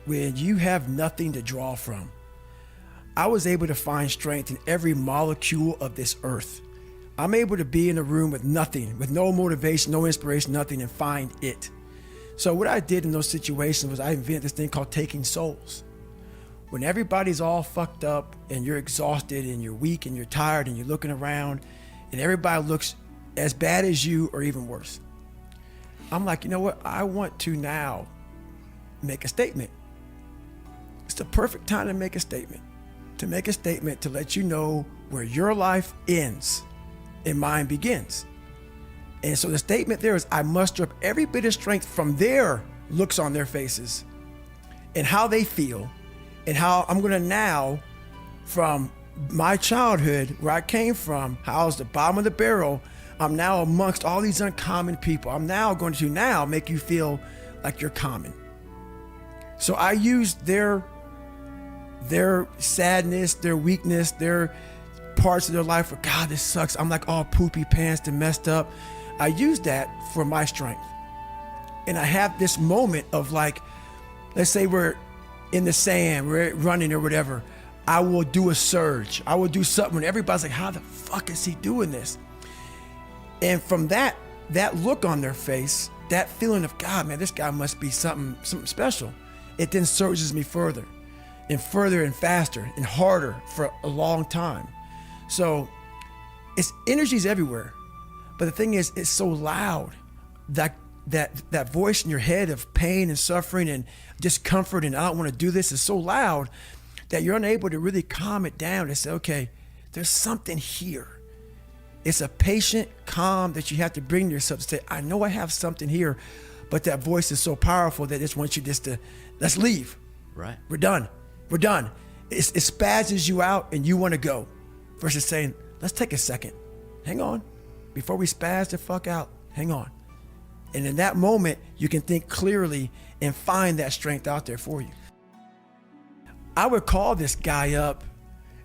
when you have nothing to draw from. I was able to find strength in every molecule of this earth. I'm able to be in a room with nothing, with no motivation, no inspiration, nothing, and find it. So what I did in those situations was I invented this thing called taking souls. When everybody's all fucked up and you're exhausted and you're weak and you're tired and you're looking around and everybody looks as bad as you or even worse, I'm like, you know what? I want to now make a statement. It's the perfect time to make a statement. To make a statement to let you know where your life ends and mine begins. And so the statement there is I muster up every bit of strength from their looks on their faces and how they feel and how I'm gonna now, from my childhood, where I came from, how I was the bottom of the barrel, I'm now amongst all these uncommon people. I'm now going to now make you feel like you're common. So I used their sadness, their weakness, their parts of their life where, God, this sucks. I'm like all poopy pants and messed up. I used that for my strength. And I have this moment of like, let's say we're in the sand, we're running or whatever. I will do a surge. I will do something when everybody's like, how the fuck is he doing this? And from that look on their face, that feeling of, God, man, this guy must be something special. It then surges me further and faster and harder for a long time. So it's energy's everywhere. But the thing is, it's so loud, that voice in your head of pain and suffering and discomfort and I don't want to do this is so loud that you're unable to really calm it down and say, okay, there's something here. It's a patient calm that you have to bring to yourself to say, I know I have something here, but that voice is so powerful that it just wants you just to, let's leave. Right. We're done. It spazzes you out and you want to go versus saying, let's take a second. Hang on. Before we spaz the fuck out, hang on. And in that moment, you can think clearly and find that strength out there for you. I would call this guy up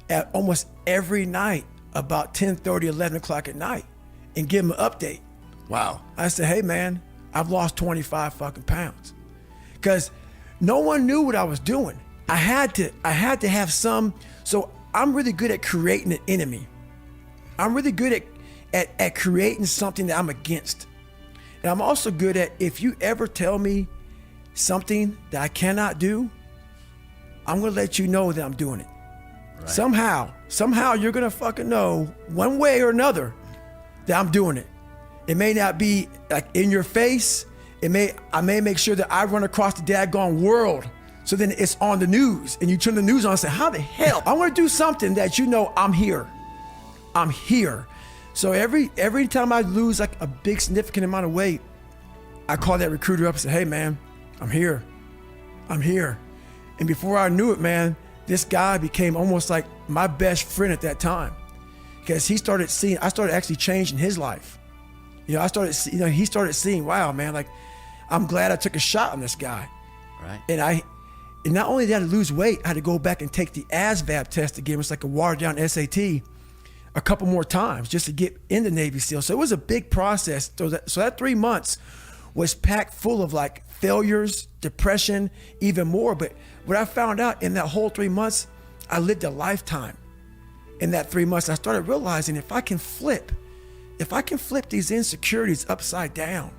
at almost every night about 10:30, 11 o'clock at night and give him an update. Wow. I said, hey man, I've lost 25 fucking pounds. Because no one knew what I was doing. I had to have some, so I'm really good at creating an enemy. I'm really good at creating something that I'm against. And I'm also good at, if you ever tell me something that I cannot do, I'm gonna let you know that I'm doing it. Right. Somehow you're gonna fucking know one way or another that I'm doing it. It may not be like in your face. I may make sure that I run across the daggone world. So then it's on the news and you turn the news on and say, how the hell? I wanna do something that you know I'm here. I'm here. So every time I lose like a big significant amount of weight, I call that recruiter up and say, hey man, I'm here. And before I knew it, man, this guy became almost like my best friend at that time. Because I started actually changing his life. He started seeing, wow, man, like I'm glad I took a shot on this guy. Right. And not only did I lose weight, I had to go back and take the ASVAB test again. It was like a watered down SAT a couple more times just to get in the Navy SEAL. So it was a big process. So that 3 months was packed full of like failures, depression, even more. But what I found out in that whole 3 months, I lived a lifetime. In that 3 months, I started realizing if I can flip these insecurities upside down,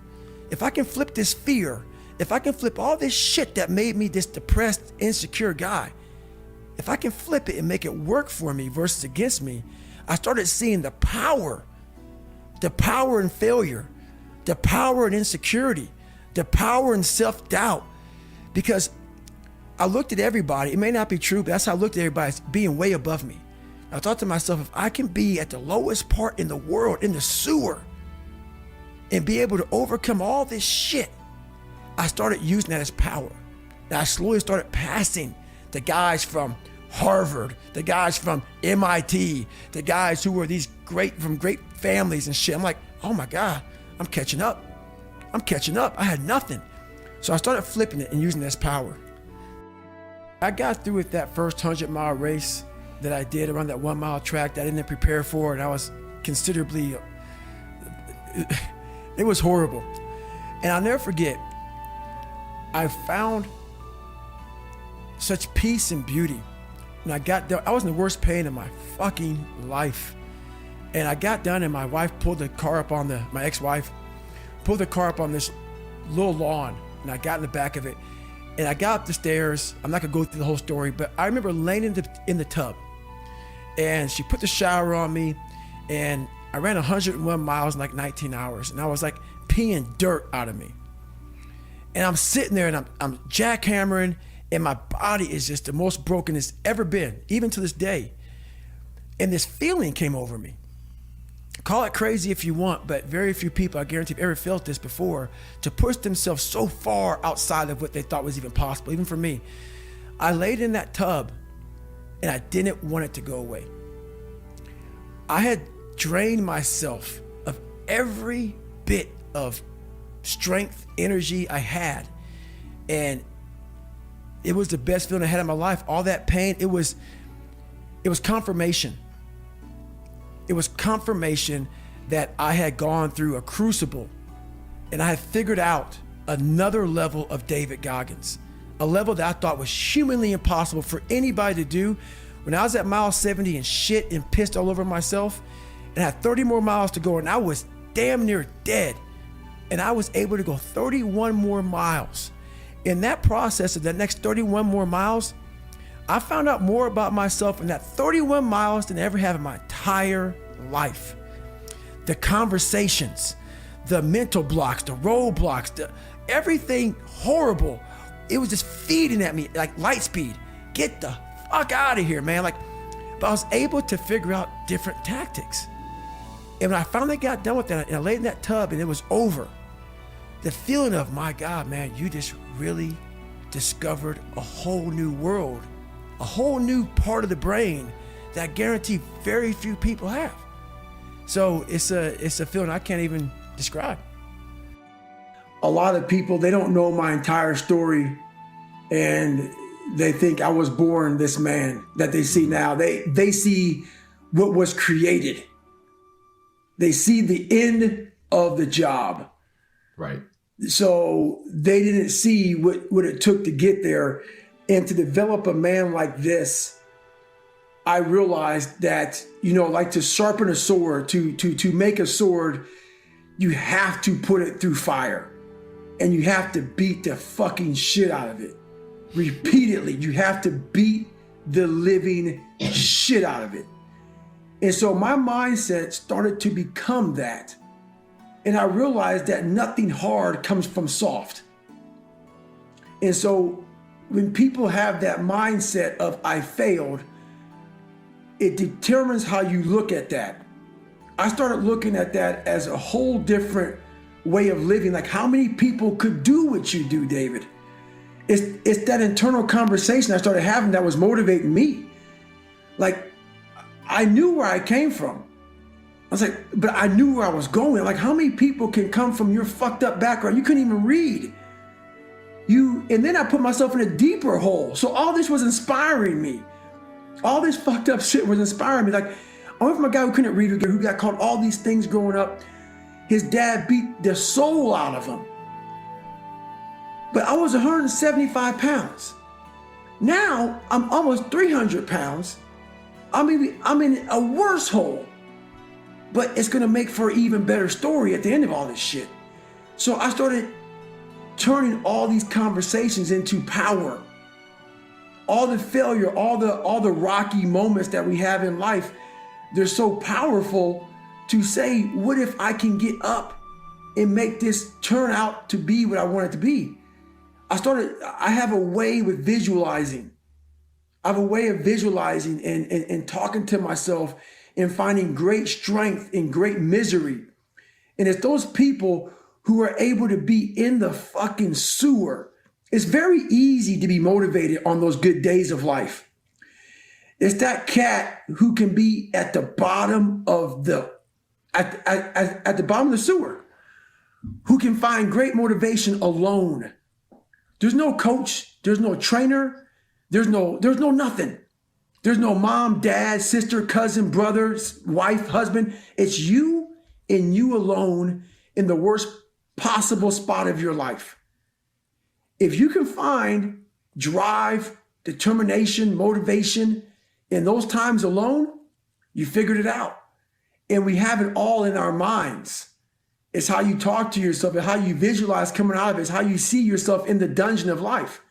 if I can flip this fear, if I can flip all this shit that made me this depressed, insecure guy, if I can flip it and make it work for me versus against me, I started seeing the power in failure, the power in insecurity, the power in self-doubt. Because I looked at everybody, it may not be true, but that's how I looked at everybody as being way above me. I thought to myself, if I can be at the lowest part in the world, in the sewer, and be able to overcome all this shit, I started using that as power. And I slowly started passing the guys from Harvard, the guys from MIT, the guys who were from great families and shit. I'm like, oh my God, I'm catching up. I had nothing. So I started flipping it and using it as power. I got through with that first 100-mile race that I did around that 1 mile track that I didn't prepare for, and I was considerably, it was horrible. And I'll never forget, I found such peace and beauty. And I got done, I was in the worst pain of my fucking life. And I got done and my wife pulled the car up on my ex-wife, pulled the car up on this little lawn, and I got in the back of it. And I got up the stairs. I'm not gonna go through the whole story, but I remember laying in the tub, and she put the shower on me, and I ran 101 miles in like 19 hours, and I was like peeing dirt out of me. And I'm sitting there and I'm jackhammering, and my body is just the most broken it's ever been, even to this day. And this feeling came over me. Call it crazy if you want, but very few people, I guarantee, have ever felt this before, to push themselves so far outside of what they thought was even possible, even for me. I laid in that tub and I didn't want it to go away. I had drained myself of every bit of strength, energy I had. And it was the best feeling I had in my life. All that pain, it was confirmation. It was confirmation that I had gone through a crucible and I had figured out another level of David Goggins, a level that I thought was humanly impossible for anybody to do. When I was at mile 70 and shit and pissed all over myself and had 30 more miles to go and I was damn near dead, and I was able to go 31 more miles. In that process of that next 31 more miles, I found out more about myself in that 31 miles than I ever have in my entire life. The conversations, the mental blocks, the roadblocks, everything horrible. It was just feeding at me like light speed. Get the fuck out of here, man. But I was able to figure out different tactics. And when I finally got done with that, and I laid in that tub and it was over, the feeling of, my God, man, you just really discovered a whole new world, a whole new part of the brain that I guarantee very few people have. So it's a feeling I can't even describe. A lot of people, they don't know my entire story, and they think I was born this man that they see now. They see what was created. They see the end of the job. Right. So they didn't see what it took to get there. And to develop a man like this, I realized that, like to sharpen a sword, to make a sword, you have to put it through fire. And you have to beat the fucking shit out of it. Repeatedly, you have to beat the living shit out of it. And so my mindset started to become that. And I realized that nothing hard comes from soft. And so when people have that mindset of I failed, it determines how you look at that. I started looking at that as a whole different way of living. Like, how many people could do what you do, David? It's that internal conversation I started having that was motivating me. Like, I knew where I came from. I was like, but I knew where I was going. Like, how many people can come from your fucked up background? You couldn't even read. And then I put myself in a deeper hole. So all this was inspiring me. All this fucked up shit was inspiring me. Like, I went from a guy who couldn't read, who got called all these things growing up. His dad beat the soul out of him. But I was 175 pounds. Now I'm almost 300 pounds. I'm in a worse hole. But it's gonna make for an even better story at the end of all this shit. So I started turning all these conversations into power. All the failure, all the rocky moments that we have in life, they're so powerful to say, what if I can get up and make this turn out to be what I want it to be? I have a way with visualizing. I have a way of visualizing and talking to myself and finding great strength in great misery. And it's those people who are able to be in the fucking sewer. It's very easy to be motivated on those good days of life. It's that cat who can be at the bottom of at the bottom of the sewer, who can find great motivation alone. There's no coach, there's no trainer, there's no nothing. There's no mom, dad, sister, cousin, brother, wife, husband. It's you and you alone in the worst possible spot of your life. If you can find drive, determination, motivation, in those times alone, you figured it out. And we have it all in our minds. It's how you talk to yourself and how you visualize coming out of it. It's how you see yourself in the dungeon of life.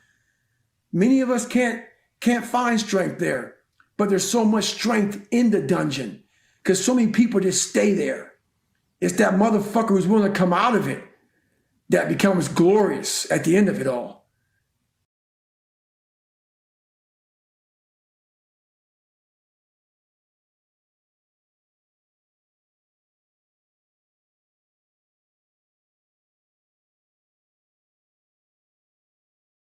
Many of us can't find strength there, but there's so much strength in the dungeon because so many people just stay there. It's that motherfucker who's willing to come out of it that becomes glorious at the end of it all.